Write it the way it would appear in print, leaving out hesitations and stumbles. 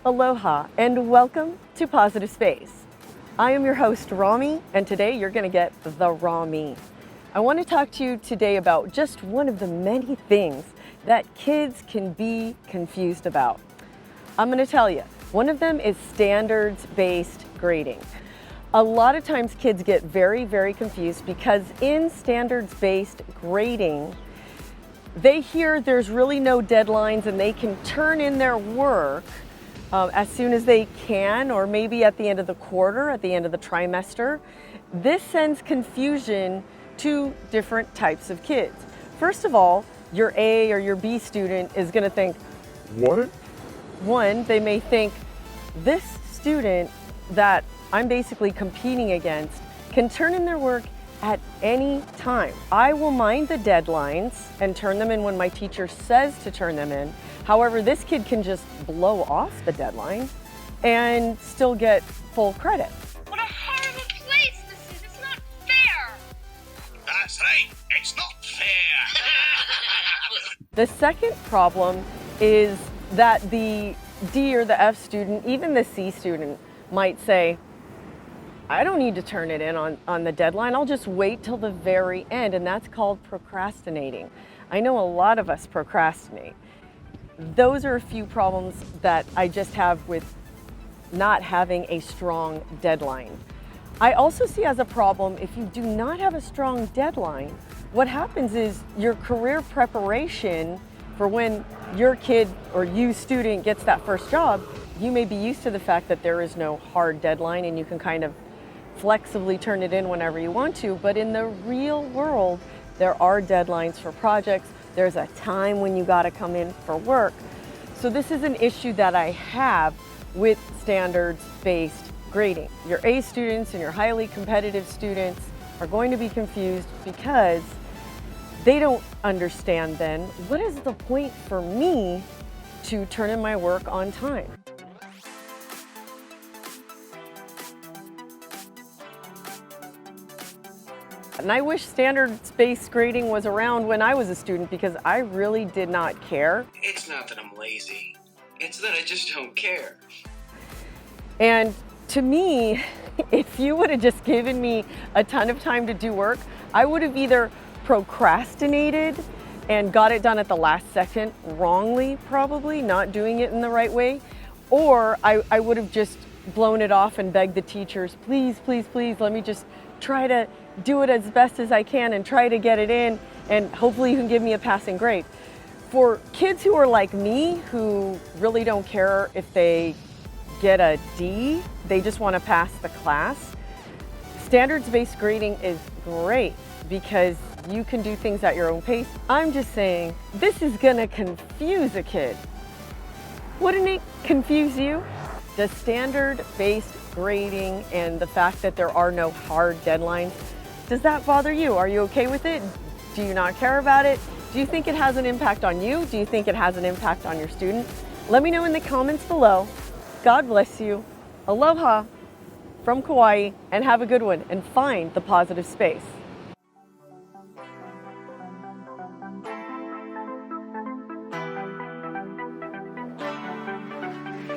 Aloha and welcome to Positive Space. I am your host Rami, and today you're going to get the raw me. I want to talk to you today about just one of the many things that kids can be confused about. I'm going to tell you, one of them is standards-based grading. A lot of times kids get very confused because in standards-based grading, they hear there's really no deadlines and they can turn in their work as soon as they can, or maybe at the end of the quarter, at the end of the trimester. This sends confusion to different types of kids. First of all, your A or your B student is going to think, What? one, they may think, this student that I'm basically competing against can turn in their work at any time. I will mind the deadlines and turn them in when my teacher says to turn them in. However, this kid can just blow off the deadline and still get full credit. What a horrible place this is. It's not fair. That's right. It's not fair. The second problem is that the D or the F student, even the C student, might say, I don't need to turn it in on the deadline. I'll just wait till the very end. And that's called procrastinating. I know a lot of us procrastinate. Those are a few problems that I just have with not having a strong deadline. I also see as a problem, if you do not have a strong deadline, what happens is your career preparation for when your kid or you student gets that first job, you may be used to the fact that there is no hard deadline and you can kind of flexibly turn it in whenever you want to. But in the real world, there are deadlines for projects. There's a time when you got to come in for work. So this is an issue that I have with standards-based grading. Your A students and your highly competitive students are going to be confused because they don't understand then, what is the point for me to turn in my work on time? And I wish standards-based grading was around when I was a student because I really did not care. It's not that I'm lazy. It's that I just don't care. And to me, if you would have just given me a ton of time to do work, I would have either procrastinated and got it done at the last second wrongly, probably, not doing it in the right way, or I would have just blown it off and begged the teachers, please, let me just try to do it as best as I can and try to get it in, and hopefully you can give me a passing grade. For kids who are like me, who really don't care if they get a D, they just want to pass the class, standards-based grading is great because you can do things at your own pace. I'm just saying, this is gonna confuse a kid. Wouldn't it confuse you? The standard-based grading and the fact that there are no hard deadlines, does that bother you? Are you okay with it? Do you not care about it? Do you think it has an impact on you? Do you think it has an impact on your student? Let me know in the comments below. God bless you. Aloha from Kauai, and have a good one, and find the positive space.